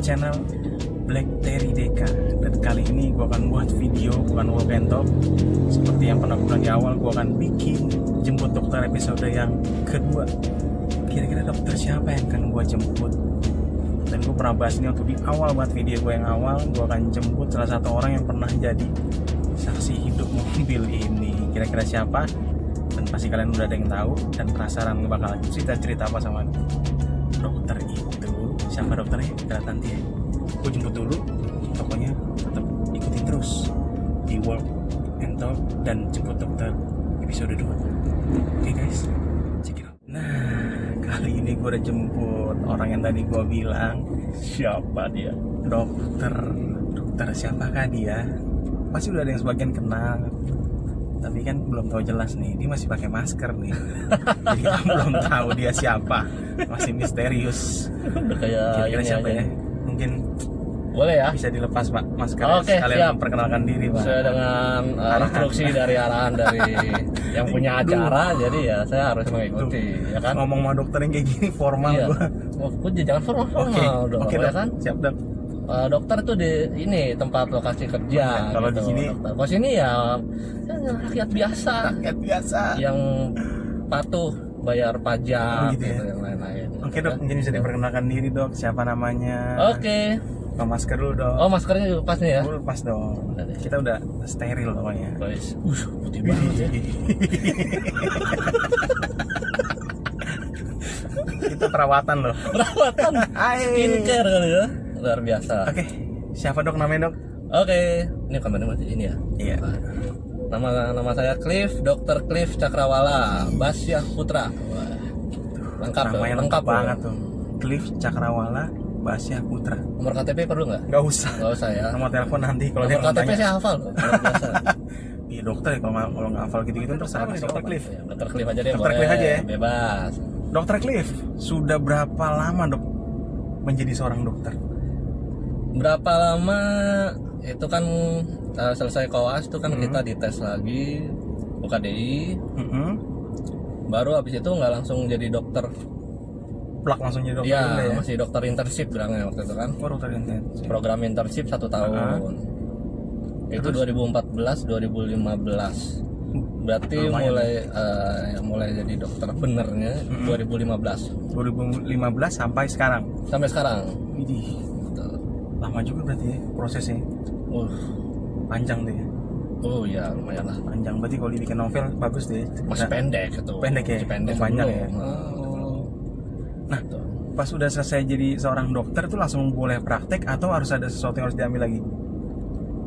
channel Black Terry Deka. Dan kali ini gue akan buat video, bukan walk and talk. Seperti yang pernah gue bilang di awal, gue akan bikin jemput dokter episode yang kedua. Kira-kira dokter siapa yang akan gue jemput? Dan gue pernah bahas ini waktu di awal banget video gue yang awal. Gue akan jemput salah satu orang yang pernah jadi saksi hidup mobil ini. Kira-kira siapa? Dan pasti kalian udah ada yang tahu dan penasaran bakal cerita-cerita apa sama dokter itu. Siapa dokternya? Kita lihat nanti ya. Gue jemput dulu. Pokoknya tetap ikutin terus di Walk and Talk dan jemput dokter episode 2. Oke guys, check it out. Nah, kali ini gue udah jemput orang yang tadi gue bilang. Siapa dia? Dokter siapakah dia? Pasti udah ada yang sebagian kenal, tapi kan belum tahu jelas nih. Dia masih pakai masker nih. Jadi kan belum tahu dia siapa. Masih misterius. Udah kayak Kira-kira siapa aja. ya? Mungkin Boleh ya? bisa dilepas Pak masker. Oke, sekalian siap. memperkenalkan diri Pak. Sesuai dengan instruksi dari arahan dari yang punya acara, jadi ya saya harus mengikuti, ya kan? Ngomong sama dokter yang kayak gini formal Iya. gua. Oh, jangan formal dong, Oke, ya Dok. kan? Siap dok. Dokter itu di ini tempat lokasi kerja. Kalau gitu, di sini? dokter. Kalau sini ya rakyat biasa Rakyat biasa. yang patuh bayar pajak, Oh, gitu ya? yang lain-lain. Oke dok, mungkin bisa diperkenalkan diri dok. Siapa namanya? Oke. Pakai masker dulu dok. Oh, maskernya juga pas nih ya? Dulu pas dong. Kita udah steril pokoknya. Guys, putih banget ya. Kita perawatan loh. Perawatan Hai. skincare kali ya, luar biasa. Oke, siapa dok namanya dok? Oke, ini kameranya masih ini ya. Iya. Nama saya Cliff, Dr. Cliff Cakrawala, Basyah Putra. Wah, lengkap ya, Namanya lengkap banget tuh. Cliff Cakrawala Basyah Putra. Nomor KTP perlu nggak? Gak usah. Nggak usah ya. Nomor telepon nanti kalau dia Nomor KTP tanya. saya hafal loh, luar biasa. Iya dokter ya, kalau nggak hafal gitu-gitu terserah nih dokter Cliff. Ya, Dr. Cliff aja deh, Dr. boleh. Cliff aja ya? Bebas. Dokter Cliff, sudah berapa lama dok menjadi seorang dokter? Berapa lama? Itu kan selesai koas itu kan kita dites lagi UKDI, baru habis itu nggak langsung jadi dokter. Plak langsung jadi dokter Iya, dulu ya? masih dokter internship bilangnya waktu itu kan. Oh dokter intensif. Program internship 1 tahun. Itu 2014 2015. Berarti mulai jadi dokter benernya 2015 2015 sampai sekarang. sampai sekarang. Widih, Gitu. lama juga berarti ya prosesnya. Panjang tuh ya. Oh ya lumayan lah. Panjang berarti kalau dibikin novel bagus deh. Masih Nah, pendek itu. Pendek ya? Masih pendek Panjang belum. ya? Nah, Gitu. pas udah selesai jadi seorang dokter tuh langsung boleh praktek atau harus ada sesuatu yang harus diambil lagi?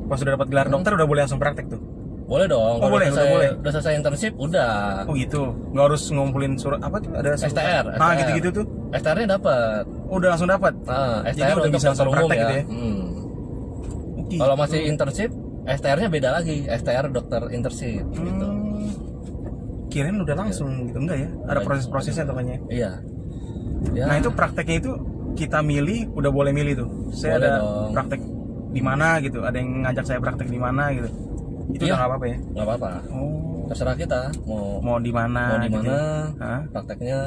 Pas udah dapat gelar dokter udah boleh langsung praktek tuh? Boleh dong. Oh, Kalau boleh, udah selesai, udah boleh. udah selesai internship udah. Oh gitu, nggak harus ngumpulin surat apa tuh? Ada surat. STR. Gitu-gitu tuh? STR-nya dapat. Oh, udah langsung dapat? STR Jadi udah untuk bisa langsung dokter umum praktek ya. gitu ya? Oke. Kalau masih internship, STR-nya beda lagi. STR dokter internship gitu. Kirain udah langsung gitu, enggak ya? Ada proses-prosesnya tokonya. Iya. Ya. Nah itu prakteknya itu kita milih, udah boleh milih tuh. Saya Boleh ada dong. praktek di mana gitu, ada yang ngajak saya praktek di mana gitu. Itu Iya. udah nggak apa-apa ya? Nggak apa-apa. Oh, Terserah kita mau di mana? di gitu. mana Hah? prakteknya,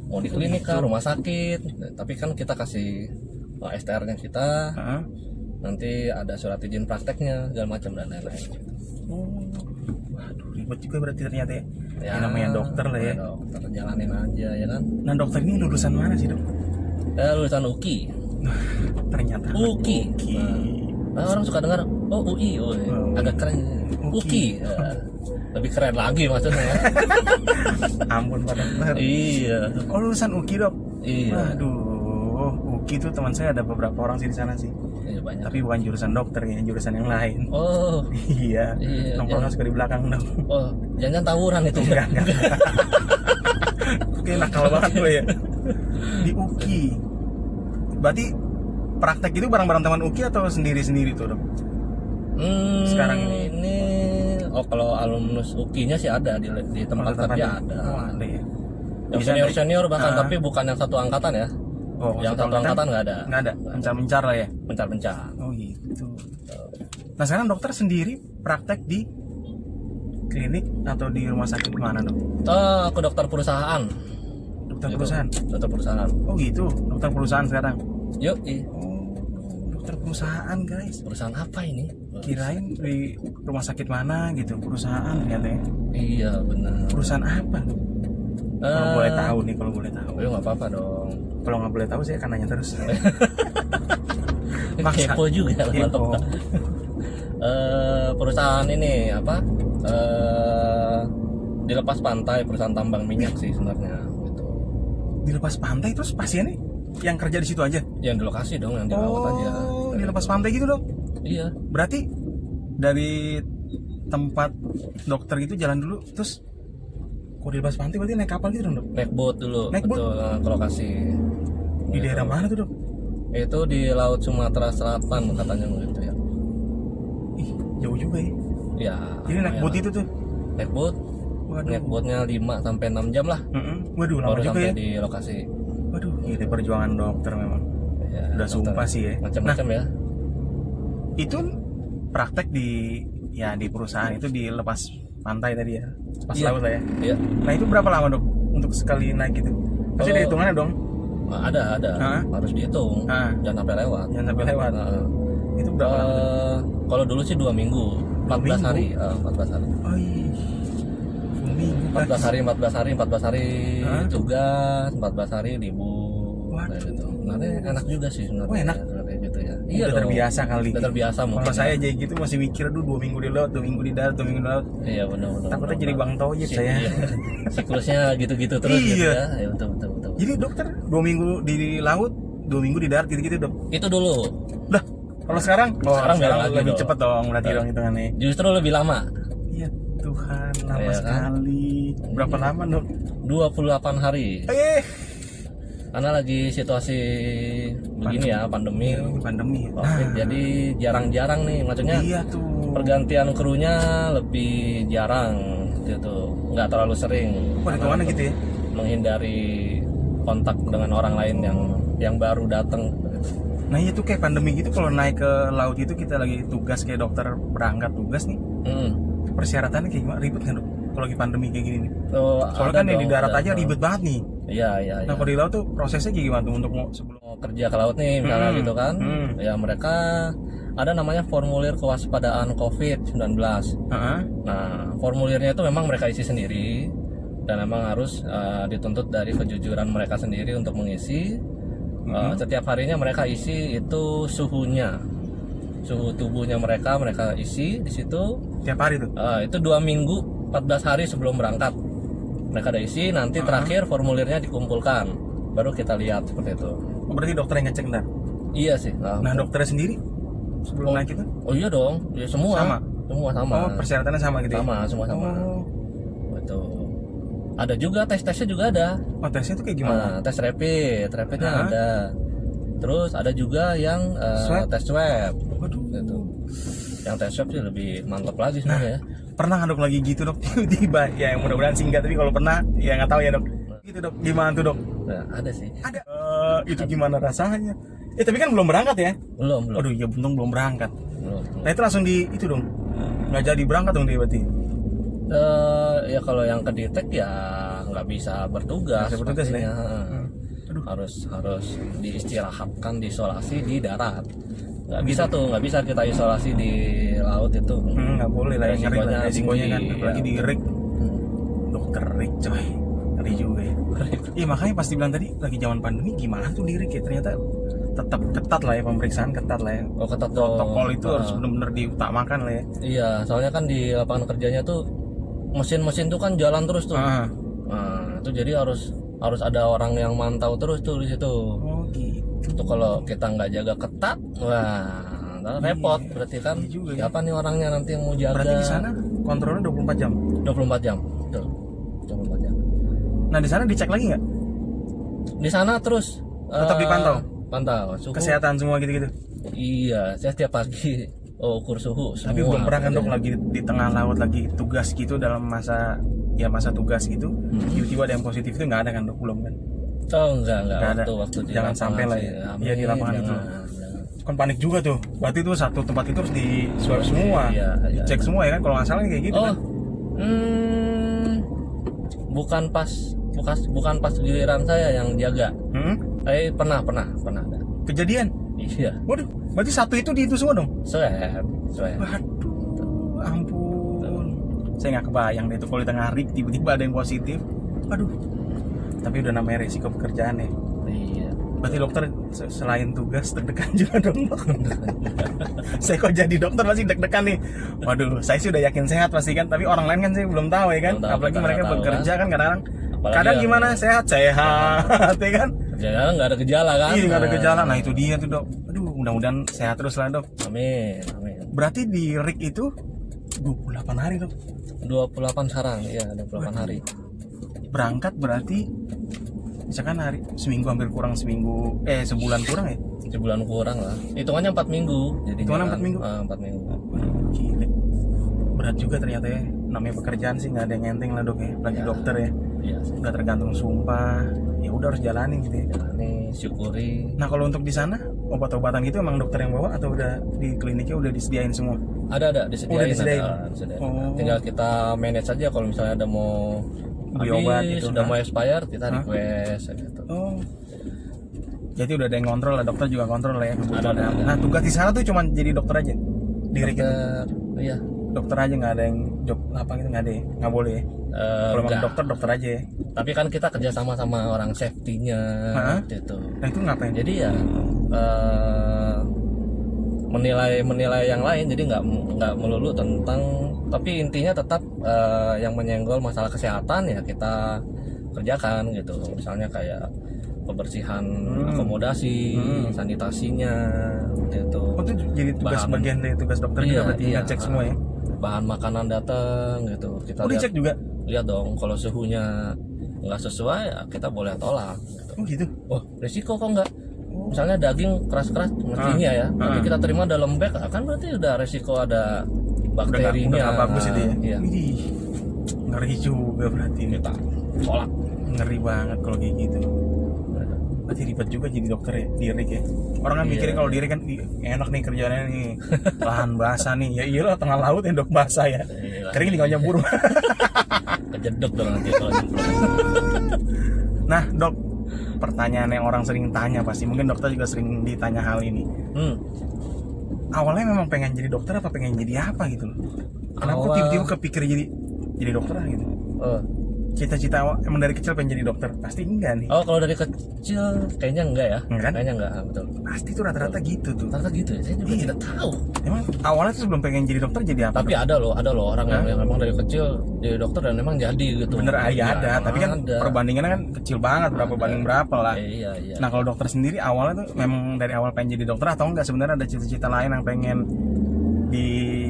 mau di klinik kah, rumah sakit. Tapi kan kita kasih STR-nya kita, Hah? nanti ada surat izin prakteknya segala macam dan lain-lain. Oh, waduh ribet juga berarti ternyata ya. Ya, Ini namanya dokter lah ya. Dokter jalanin aja ya kan. Nah dokter ini lulusan mana sih dok? Lulusan UKI. Ternyata UKI. Uki. Nah, orang suka dengar, oh UI, agak keren. UKI. Lebih keren lagi maksudnya. Ya. Ampun Pak dokter. Iya. Oh lulusan UKI dok? Iya. Waduh, UKI tuh teman saya ada beberapa orang sih di sana sih. Iya banyak. Tapi bukan jurusan dokter ya, jurusan yang lain. Oh. Iya. Iya, Nongkrongnya suka di belakang dong. Oh, jangan tawuran itu. Enggak. Oke, nakal banget gue ya. Di UKI. Berarti praktek itu bareng-bareng teman UKI atau sendiri-sendiri tuh, Dok? Sekarang ini kalau alumnus UKI-nya sih ada di tempat kerja ada. Oh, ada ya. Yang senior bahkan tapi bukan yang satu angkatan ya. Oh, yang satu angkatan nggak ada. Nggak ada. Mencar-mencar lah ya. Mencar-mencar. Oh gitu. Nah sekarang dokter sendiri praktek di klinik atau di rumah sakit mana dok? Aku dokter perusahaan. Dokter perusahaan. Dokter perusahaan. Oh gitu, dokter perusahaan sekarang. Yuk, Oh perusahaan guys. Perusahaan apa ini? Kirain di rumah sakit mana gitu, perusahaan ternyata ya. Iya benar. Perusahaan apa? Kalau boleh tahu nih, kalau boleh tahu. Ya nggak apa-apa dong. Kalau nggak boleh tahu saya akan nanya terus. Maksa. Kepo juga. Kepo. Perusahaan ini apa? Dilepas pantai, perusahaan tambang minyak sih sebenarnya gitu. Dilepas pantai terus pasiennya yang kerja di situ aja? Yang di lokasi dong, yang dirawat aja. Dilepas pantai gitu dok? Iya. Berarti dari tempat dokter itu jalan dulu, terus kok dilepas pantai berarti naik kapal gitu dong dok? Naik boat dulu, Naik boat? betul, ke lokasi. Di daerah mana tuh dok? Itu di Laut Sumatera Selatan katanya begitu ya. Ih, jauh juga ya. Ya. Jadi naik boat itu tuh? Naik boat. Waduh. Naik boatnya 5 sampai 6 jam lah. Waduh, lama Baru juga sampai ya. di lokasi. Waduh, ini perjuangan dokter memang. Ya, Udah dokter. sumpah sih ya. Macam-macam ya. Itu praktek di perusahaan itu dilepas pantai tadi ya, pas Iya. laut lah ya. Iya. Nah itu berapa lama dok untuk sekali naik gitu? Pasti ada Kalau- hitungannya dong. Ada. Hah? Harus dihitung. Hah? Jangan sampai lewat. Jangan sampai lewat. Nah, Itu berapa lama? kalau dulu sih 2 minggu, 14 minggu? hari, 14 hari. Oh iya. Full minggu, 14 guys. hari, 14 hari, 14 hari Hah? tugas, 14 hari libur. Waduh. Kayak gitu. Nanti enak juga sih sebenarnya. Oh, enak? Kalau kayak gitu ya. Udah dong. terbiasa kali. Udah terbiasa mungkin. Kalau saya ya. aja gitu masih mikir, aduh 2 minggu di laut, 2 minggu di darat, 2 minggu di laut. Iya benar. Takutnya jadi Bang Toyib saya. Iya. Siklusnya gitu-gitu terus gitu Iya. ya. Ya betul. Jadi dokter 2 minggu di laut, 2 minggu di darat gitu-gitu dok. Itu dulu. Dah, kalau sekarang? Oh, Sekarang beda lagi lebih dong. cepet dong berarti dong hitungannya. Justru lebih lama. Iya Tuhan, lama Iya kan? sekali. Berapa Iya. lama dok? 28 hari. Karena lagi situasi begini ya, pandemi. Pandemi. Covid, jadi jarang-jarang nih, maksudnya Iya tuh. pergantian krunya lebih jarang gitu, nggak terlalu sering. Wah, hitungannya gitu ya. Menghindari kontak dengan orang lain yang baru datang. Nah itu kayak pandemi gitu, kalau naik ke laut itu kita lagi tugas kayak dokter berangkat tugas nih, persyaratannya kayak gimana, ribet kan dok? Kalau lagi pandemi kayak gini nih. Soalnya kan yang di darat aja ribet banget nih. Iya. Nah kalau di laut tuh prosesnya kayak gimana tuh untuk mau sebelum Mau kerja ke laut nih misalnya gitu kan, ya mereka ada namanya formulir kewaspadaan COVID-19. Nah formulirnya itu memang mereka isi sendiri dan memang harus dituntut dari kejujuran mereka sendiri untuk mengisi. Setiap harinya mereka isi itu suhunya, suhu tubuhnya mereka isi di situ. tiap hari tuh. Itu 2 minggu 14 hari sebelum berangkat mereka ada isi, nanti terakhir formulirnya dikumpulkan baru kita lihat seperti itu. Oh, berarti dokter yang ngecek ntar. Iya sih. Nah dokternya sendiri sebelum naik itu Oh iya dong, ya semua Sama? sama. Oh persyaratannya sama gitu ya? Semua sama. Oh, Betul. Ada juga tesnya juga ada. oh tesnya tuh kayak gimana? Nah, tes rapidnya Hah? ada. Terus ada juga yang Swab? tes swab. Waduh. Gitu. Yang tes swab sih lebih mantap lagi sebenarnya. Pernah nggak dok lagi gitu dok? Tiba-tiba ya mudah-mudahan sih enggak, tapi kalau pernah ya nggak tahu ya dok. Gitu dok, gimana tuh dok? Nah, ada sih. Ada. Itu gimana rasanya? Tapi kan belum berangkat ya? Belum. Aduh ya untung belum berangkat. Belum. Nah itu langsung di itu dong, nggak jadi berangkat dong dia berarti. Ya kalau yang kedetek ya nggak bisa bertugas. Nggak bisa bertugas, pastinya. Aduh. Harus diistirahatkan, diisolasi di darat. Nggak bisa kita isolasi di laut itu. Nggak boleh lah, yang ngeri lah resikonya kan, tinggi, apalagi ya. di rig. Dokter rig coy, ngeri juga ya. Iya makanya pas dibilang tadi lagi zaman pandemi gimana tuh di rig ya, ternyata tetap ketat lah ya, pemeriksaan ketat lah ya. Oh, ketat dong. Protokol itu harus benar-benar diutamakan lah ya. Iya, soalnya kan di lapangan kerjanya tuh mesin-mesin tuh kan jalan terus tuh. Ah. Nah, itu jadi harus ada orang yang mantau terus tuh di situ. Oh gitu. Itu kalau kita nggak jaga ketat, wah, ntar repot berarti kan. Iya juga ya. Siapa nih orangnya nanti yang mau jaga? Berarti di sana kontrolnya 24 jam. 24 jam. Betul. 24 jam. Nah di sana dicek lagi nggak? Di sana terus Tetap dipantau? Pantau suhu. Kesehatan semua gitu-gitu. Iya, saya setiap pagi ukur suhu semua. Tapi belum pernah kan dok pokoknya. lagi di tengah laut lagi tugas gitu dalam masa tugas gitu, tiba-tiba ada yang positif itu nggak ada kan dok, belum kan? Oh enggak Nggak ada. waktu di Jangan lapangan sampai lah sih. ya. Amin, Iya, di lapangan itu. jangan. Kan panik juga tuh. Berarti tuh satu tempat itu harus di swab semua, Iya, iya. dicek semua ya kan? Kalau nggak salah kayak gitu Oh, kan? bukan pas giliran saya yang jaga. Hmm? Pernah ada. Kejadian? Iya. Waduh, berarti satu itu di itu semua dong? Swab. Waduh, ampun. Saya nggak kebayang deh itu kalau di tengah hari tiba-tiba ada yang positif. Waduh. Tapi udah namanya resiko pekerjaan ya. Iya. Berarti dokter selain tugas deg-degan juga dong. Saya kok jadi dokter masih deg-degan nih. Waduh, saya sih udah yakin sehat pasti kan, tapi orang lain kan saya belum tahu ya kan. Belum tahu, Apalagi kita mereka nggak tahu, bekerja kan kadang-kadang. Apalagi Kadang yang- gimana sehat ya kan. Jangan nggak ada gejala kan? Iya nggak ada gejala. Nah itu dia tuh dok. Aduh mudah-mudahan sehat terus lah dok. Amin. Berarti di RIK itu 28 hari dok. 28 sekarang, iya 28 hari. Berangkat berarti misalkan hari seminggu hampir kurang seminggu sebulan kurang ya. Sebulan kurang lah. Hitungannya 4 minggu. Jadi Hitungannya 4 minggu? 4 minggu. Waduh, gile. Berat juga ternyata ya. Namanya pekerjaan sih nggak ada yang enteng lah dok ya. Lagi Ya. dokter ya. Iya. Nggak tergantung sumpah. Ya udah harus jalanin gitu ya. Jalani, syukuri. Nah kalau untuk di sana obat-obatan gitu emang dokter yang bawa atau udah di kliniknya udah disediain semua? Ada disediain. Udah disediain? Disediain. Oh. Tinggal kita manage aja kalau misalnya ada mau Beli habis, obat gitu, sudah nah. mau expired kita Hah? request gitu. Oh. Jadi udah ada yang kontrol lah, dokter juga kontrol lah ya kebutuhan. Ada. Nah tugas di sana tuh cuma jadi dokter aja. Di RIK itu. Dokter, iya. Dokter aja nggak ada yang job apa gitu nggak ada ya? Nggak boleh ya? Kalau emang Enggak. dokter aja ya. Tapi kan kita kerja sama orang safety-nya Hah? gitu. Nah itu ngapain? Jadi ya menilai yang lain, jadi nggak melulu tentang, tapi intinya tetap yang menyenggol masalah kesehatan ya kita kerjakan gitu. Misalnya kayak kebersihan akomodasi, sanitasinya gitu. Oh itu jadi tugas Bahan. bagian dari tugas dokter juga berarti ngecek semua ya? Bahan makanan datang gitu. Kita Oh dicek juga? lihat dong, kalau suhunya nggak sesuai ya kita boleh tolak gitu. Oh gitu? Wah, resiko kok nggak? Misalnya daging keras-keras mestinya ya, tapi kita terima dalam bag, kan berarti udah resiko ada bakterinya. Udah nggak bagus itu ya? Iya. Widih, ngeri juga berarti ini. Kita tolak. Ngeri banget kalau kayak gitu. Berarti ribet juga jadi dokter ya di RIK ya. Orang kan Iya. mikirnya kalau di RIK kan "Ih, enak nih kerjaannya nih, lahan basah nih. Ya iyalah tengah laut ya dok basah ya. Iya. Kering tinggal nyebur. Kejedok dong nanti kalau nyemplung. Nah dok, pertanyaan yang orang sering tanya pasti, mungkin dokter juga sering ditanya hal ini. Awalnya memang pengen jadi dokter apa pengen jadi apa gitu loh? Kenapa kok Awal- tiba-tiba kepikir jadi dokter lah gitu? Oh. Cita-cita awal emang dari kecil pengen jadi dokter? Pasti enggak nih. Oh, kalau dari kecil kayaknya enggak ya? Enggak kan? Kayaknya enggak, betul. Pasti tuh rata-rata gitu tuh. Ternyata gitu ya, saya juga Iya. tidak tahu. Emang awalnya tuh sebelum pengen jadi dokter jadi apa? Tapi dok? ada loh orang yang memang dari kecil jadi dokter dan memang jadi gitu. Bener Iya, ada, tapi kan ada. perbandingannya kan kecil banget, berapa banding berapa lah. Iya. Nah kalau dokter sendiri awalnya tuh memang dari awal pengen jadi dokter atau enggak sebenarnya ada cita-cita lain yang pengen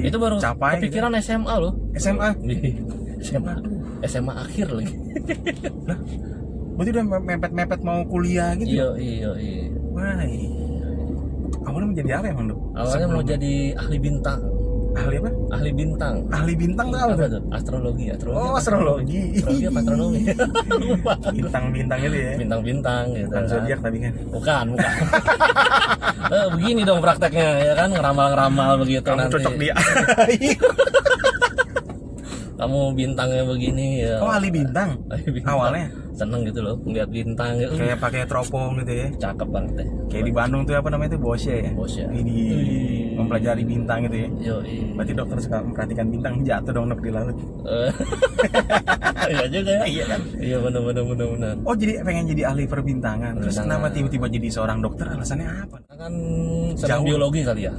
Itu baru dicapai? Gitu? kepikiran SMA loh. SMA? SMA akhir lagi. Berarti udah mepet-mepet mau kuliah gitu? Iya. Wah, awalnya mau jadi apa emang dok? Awalnya mau Sebelum- jadi ahli bintang. ahli apa? Ahli bintang. Ahli bintang tuh apa Apa tuh? tuh? Astrologi. Oh astrologi. Astrologi apa astronomi? Lupa. Bintang-bintang itu ya? Bintang-bintang gitu. Bukan zodiak tapi kan. Bukan. Begini dong prakteknya ya kan, ngeramal-ngeramal begitu Kamu nanti. cocok dia. Kamu bintangnya begini ya. Oh ahli bintang. Ahli bintang. Awalnya seneng gitu loh ngeliat bintang gitu. kayak pakai teropong gitu ya? Cakep banget deh. Kayak di Bandung tuh apa namanya tuh Bosya ya? Bosya. Ini mempelajari bintang gitu ya. Yoi. Berarti dokter suka memperhatikan bintang jatuh dong dok di laut. Iya juga ya. Iya kan? Iya benar. Oh jadi pengen jadi ahli perbintangan. Terus Perbintangan. kenapa tiba-tiba jadi seorang dokter? Alasannya apa? Kan senang Jauh. biologi kali ya.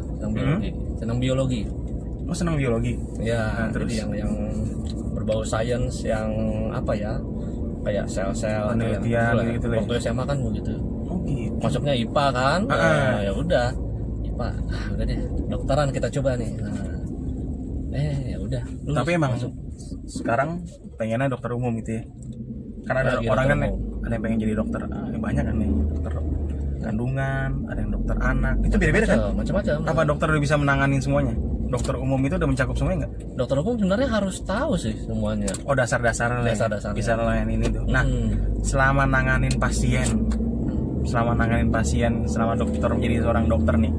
Senang biologi. Oh senang biologi. Ya, Nah, terus? jadi yang berbau sains yang apa ya? Kayak sel-sel Penelitian gitu lah. gitu lah ya. Waktu SMA kan begitu. Oh gitu. Masuknya IPA kan? Ah. Nah, ya udah. IPA. Udah deh, dokteran kita coba nih. Nah. Ya udah. lulus, Tapi emang masuk. sekarang pengennya dokter umum gitu ya. Karena ada Lagi orang dokter kan umum. ada yang pengen jadi dokter. Banyak kan nih dokter kandungan, ada yang dokter anak. Itu beda-beda kan? Macam-macam. Apa dokter udah bisa menanganin semuanya? Dokter umum itu udah mencakup semuanya nggak? Dokter umum sebenarnya harus tahu sih semuanya. Oh dasar-dasar lah ya, Dasar-dasarnya. bisa layanin itu. Nah selama nanganin pasien, selama dokter menjadi seorang dokter nih,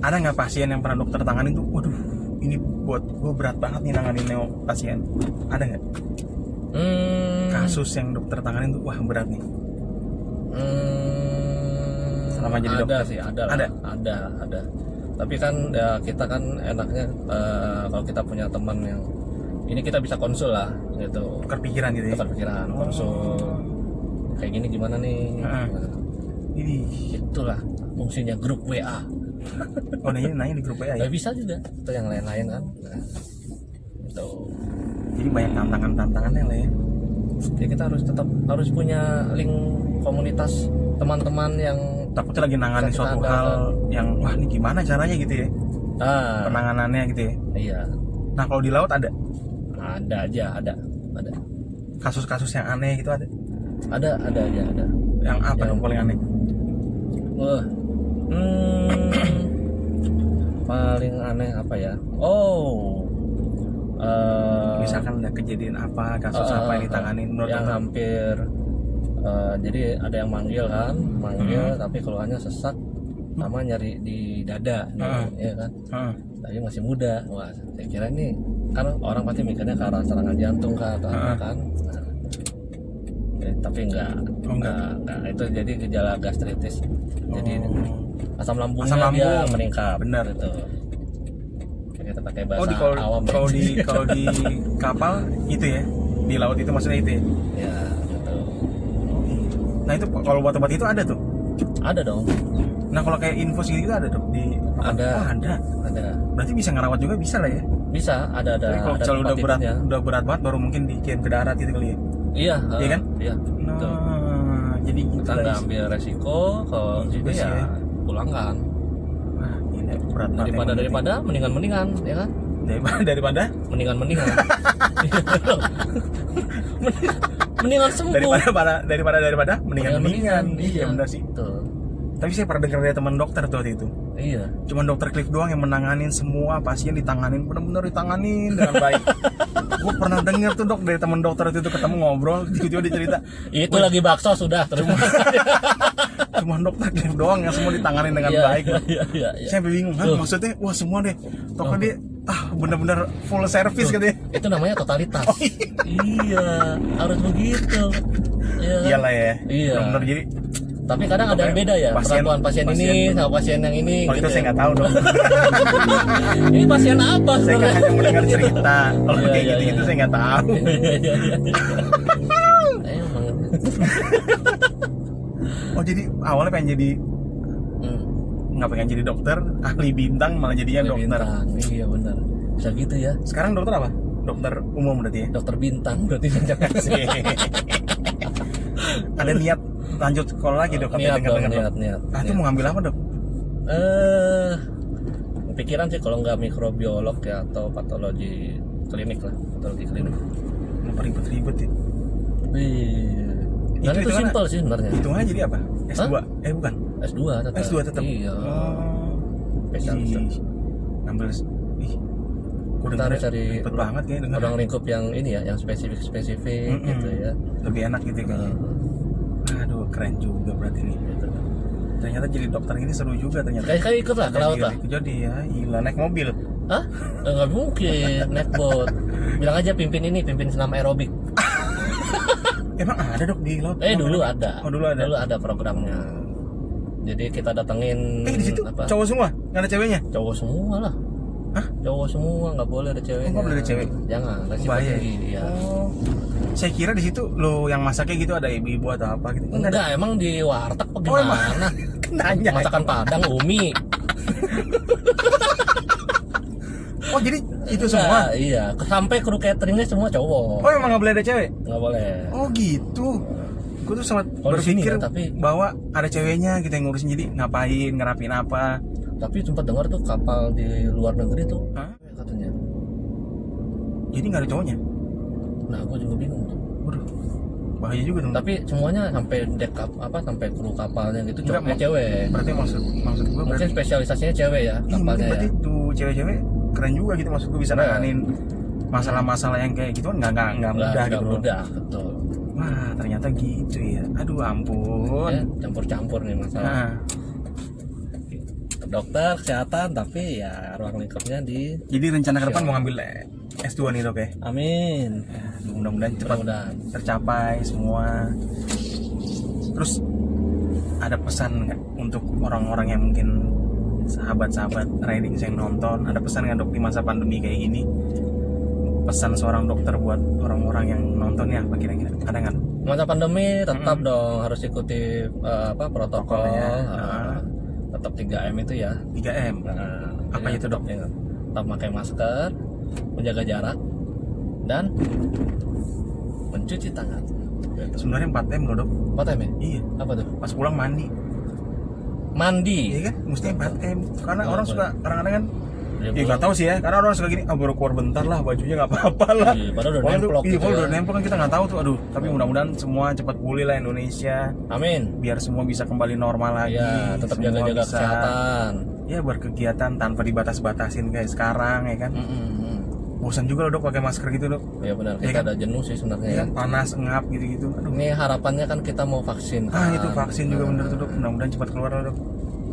ada nggak pasien yang pernah dokter tanganin tuh, waduh ini buat gue berat banget nih nanganin pasien, ada nggak kasus yang dokter tanganin tuh wah berat nih? selama jadi ada dokter? sih, ada. Tapi kan ya kita kan enaknya kalau kita punya teman yang ini kita bisa konsul lah gitu. Tukar pikiran gitu ya? Tukar pikiran, konsul. Kayak gini gimana nih? Ini Itulah fungsinya grup WA. oh nanya di grup WA ya? Gak bisa juga itu yang lain-lain kan. Nah, itu. Jadi banyak tantangannya lah ya. Jadi kita harus punya link komunitas teman-teman yang Takutnya lagi nanganin bisa kita suatu andalkan. hal yang wah ini gimana caranya gitu ya? Penanganannya gitu ya. Iya. Nah kalau di laut ada Ada. kasus-kasus yang aneh gitu ada. Ada aja ada. Yang apa Yang- yang paling aneh? Wah. Paling aneh apa ya? Misalkan ada kejadian apa, kasus apa yang ditanganin menurut yang dokter? hampir jadi ada yang manggil tapi keluhannya sesak sama nyari di dada ya kan. Tapi masih muda. Wah, saya kira ini kan orang pasti mikirnya ke arah serangan jantung kah atau apa kan. Nah, tapi enggak. Itu jadi gejala gastritis. Jadi asam lambungnya Asam lambung. dia meningkat. Benar. Gitu. Kita pakai bahasa Oh awam. kalau di kapal itu ya, di laut itu maksudnya itu ya. Ya, gitu. Nah itu kalau obat-obat itu ada tuh. Ada dong. Nah kalau kayak infus gitu ada tuh di Ada. Oh, ada. Ada. Berarti bisa ngerawat juga bisa lah ya. Bisa, ada. Tapi kalau ada misalnya tempat tidurnya. udah berat banget baru mungkin dikirim ke darat gitu kali ya. Iya, Iya kan? Iya. Betul. Nah, jadi gitu Kita nggak ambil resiko kalau Iya gitu sih ya ya. pulangkan. Wah, ini berat banget. Daripada mendingan ya kan? Daripada Mendingan. Mendingan sembuh. daripada mendingan. Iya benar sih. Betul. Tapi saya pernah dengar dari teman dokter tuh waktu itu. Iya. Cuma dokter Cliff doang yang menanganin semua pasien, benar-benar ditanganin dengan baik. Gue pernah denger tuh dok dari teman dokter itu ketemu ngobrol, tiba-tiba dia cerita. Itu lagi bakso sudah terus. Cuma dokter Cliff doang yang semua ditanganin dengan baik. Iya. Saya bingung, maksudnya wah semua deh. Dokter dia benar-benar full service katanya. Itu namanya totalitas. Iya, harus begitu. Iya. Iyalah ya. Iya. Benar-benar jadi. Tapi kadang ada yang beda ya, perlakuan pasien ini sama pasien yang ini. Oh itu gitu saya ya. nggak tahu dong. Ini pasien apa Saya kan sebenarnya? hanya mendengar cerita. Kalau Iya, kayak iya, gitu-gitu iya. saya nggak tahu. Emang. Oh jadi awalnya pengen jadi nggak pengen jadi dokter, ahli bintang malah jadinya Ahli dokter. bintang. Iya benar. Bisa gitu ya. Sekarang dokter apa? Dokter umum berarti ya? Dokter bintang berarti Ada niat lanjut sekolah lagi dok? niat dong, dengar-dengar, dok. niat. Ah itu mau ngambil apa dok? Pikiran sih kalau nggak mikrobiolog ya atau patologi klinik lah, patologi klinik. Kenapa ribet-ribet ya? Wih. Dan itu hitungannya- simpel sih sebenarnya. Hitungannya jadi apa? S2? Hah? Bukan. S2 tetap. S2 tetap. Iya. Oh. Spesialis. Ih, ngambil gue Kita harus cari ribet banget kayaknya denger. ruang lingkup yang ini ya, yang spesifik gitu ya. Lebih enak gitu kayaknya. Aduh keren juga berarti nih. Gitu. Ternyata jadi dokter ini seru juga ternyata. Kayak ikut lah ke laut lah. Jadi ya, gila naik mobil. Hah? Nggak mungkin naik boat. Bilang aja pimpin senam aerobik. Emang ada dok di laut? Dulu ada. Oh dulu ada. Dulu ada programnya. Jadi kita datengin Di situ apa? cowok semua, nggak ada ceweknya? Cowok semua lah. Hah? Cowok semua, nggak boleh ada ceweknya. nggak boleh ada cewek? Jangan, resiko Bahaya. tinggi. Iya. Oh, saya kira di situ lo yang masaknya gitu ada ibu-ibu atau apa gitu. Enggak, emang di warteg apa Oh, emang? gimana? Nanya. Masakan Padang, Umi. Oh jadi itu Enggak, semua? Iya, sampai kru cateringnya semua cowok. Oh emang nggak boleh ada cewek? Nggak boleh. Oh gitu. Gue tuh sempat Kalau di sini berpikir ya, tapi- bahwa ada ceweknya gitu yang ngurusin, jadi ngapain, ngerapin apa. Tapi sempat dengar tuh kapal di luar negeri tuh Hah? katanya. Jadi nggak ada cowoknya? Nah, aku juga bingung tuh. Waduh, bahaya juga dong. Tapi semuanya sampai sampai kru kapalnya gitu Enggak, cowoknya cewek. Berarti maksud gue Mungkin berarti spesialisasinya cewek ya mungkin kapalnya ya. berarti tuh cewek-cewek keren juga gitu, maksud gue bisa Keren. nanganin masalah-masalah yang kayak gitu kan nggak mudah Nggak gitu loh. mudah, betul. Wah ternyata gitu ya. Aduh ampun. Ya, campur-campur nih masalah. Nah, Dokter, kesehatan, tapi ya ruang lingkupnya di jadi rencana ke depan mau ngambil S2 nih dok ya. Amin. Mudah-mudahan cepat Mudah-mudahan. tercapai semua. Terus ada pesan nggak untuk orang-orang yang mungkin sahabat-sahabat riding yang nonton, ada pesan nggak dok di masa pandemi kayak gini? Pesan seorang dokter buat orang-orang yang nonton ya apa kira-kira? Ada nggak? Masa pandemi tetap dong harus ikuti protokol. Protokolnya. Tetap 3M itu ya. 3M. Apa jadi itu, Dok? Tetap pakai masker, menjaga jarak, dan mencuci tangan. Sebenarnya 4M loh dok. 4M ya? Iya. Apa tuh? Pas pulang mandi. Mandi. Iya kan? Mestinya 4M. Karena orang suka kadang-kadang kan. Ya, Ya nggak tahu sih ya. Karena orang suka gini. Baru keluar bentar lah. Bajunya nggak apa-apa lah. Iya, padahal udah Pokoknya nemplok iya, gitu kalau ya. udah nempel kan kita nggak tahu tuh. Aduh. Tapi mudah-mudahan semua cepat pulih lah Indonesia. Amin. Biar semua bisa kembali normal lagi. Ya, tetap Semua jaga-jaga bisa, kesehatan. Ya berkegiatan tanpa dibatas-batasin kayak sekarang ya kan. Bosan juga loh dok pakai masker gitu dok. Ya benar, Iya kita kan? ada jenuh sih sebenarnya. Iya kan? Panas, ngap gitu-gitu. Aduh. Ini harapannya kan kita mau vaksin. Ah kan? itu vaksin juga bener tuh dok. Mudah-mudahan cepat keluar lah dok.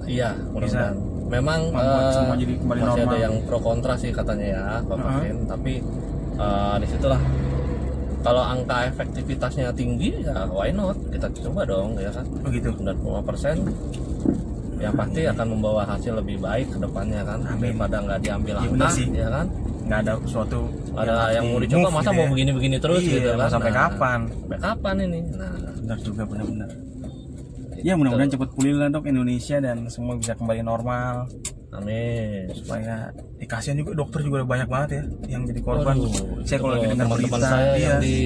Iya, mudah-mudahan. Memang membuat semua jadi kembali masih normal. ada yang pro kontra sih katanya ya kalau vaksin, tapi disitulah kalau angka efektivitasnya tinggi ya why not, kita coba dong ya kan. Oh gitu. 95% yang pasti akan membawa hasil lebih baik ke depannya kan. Amin. Daripada nggak diambil Iya, langkah bener sih. ya kan. Nggak ada suatu Ada yang mau harus dicoba di-move masa gitu mau ya. begini-begini terus Iya, gitu kan. mau sampai kapan? Sampai kapan ini? Nah, Benar juga benar-benar. Ya mudah-mudahan cepat pulih lah dok Indonesia dan semua bisa kembali normal. amin. Supaya kasihan juga dokter juga udah banyak banget ya yang jadi korban. Waduh, Saya kalau lagi dengar teman-teman berita, saya iya. yang di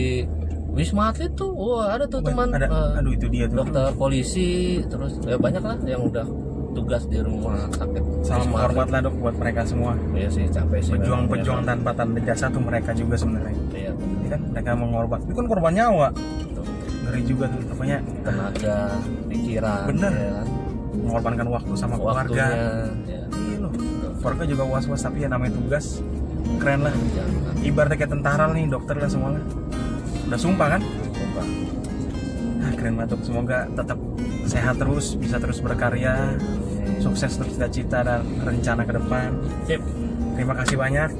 Wisma Atlet tuh, wah ada tuh teman ada, aduh itu dia tuh. dokter polisi, terus ya banyak lah yang udah tugas di rumah sakit. Salam Wisma hormat Atlet. lah dok buat mereka semua. Iya sih capek sih. Pejuang-pejuang memang, tanpa tanda jasa tuh mereka juga sebenarnya. ya. Iya, Ya kan mereka mengorban. Itu kan korban nyawa. betul. Ngeri juga tuh apanya Tenaga, pikiran, Bener. ya kan? mengorbankan waktu sama keluarga. Waktunya, ya. Iya loh. Keluarga juga was-was tapi ya namanya tugas. Keren lah. Jangan Ibaratnya kayak tentara nih, dokter lah semuanya. Udah sumpah kan? lupa. Nah, keren banget dok. Semoga tetap sehat terus, bisa terus berkarya, sukses untuk cita-cita dan rencana ke depan. Sip. Terima kasih banyak.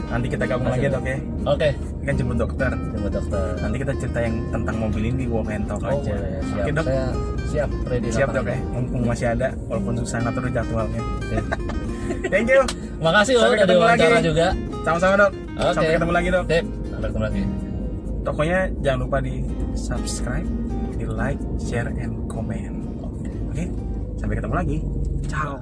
Nanti kita gabung lagi dok ya. Oke, Ini kan jemput dokter. coba dokter. Nanti kita cerita yang tentang mobil ini di Walk and Talk Oh, aja. boleh. Siap. Oke dok. Saya siap ready. Siap kapan dok aja. ya. Mumpung masih ada, walaupun susah ngatur jadwalnya. Sip. Thank you. Makasih loh Sampai udah ketemu diwawancara lagi. juga. Sama-sama dok. Oke. Sampai ketemu lagi dok. Sip. Sampai ketemu lagi. Pokoknya jangan lupa di subscribe, di like, share, and comment. Oke. Sampai ketemu lagi. Ciao.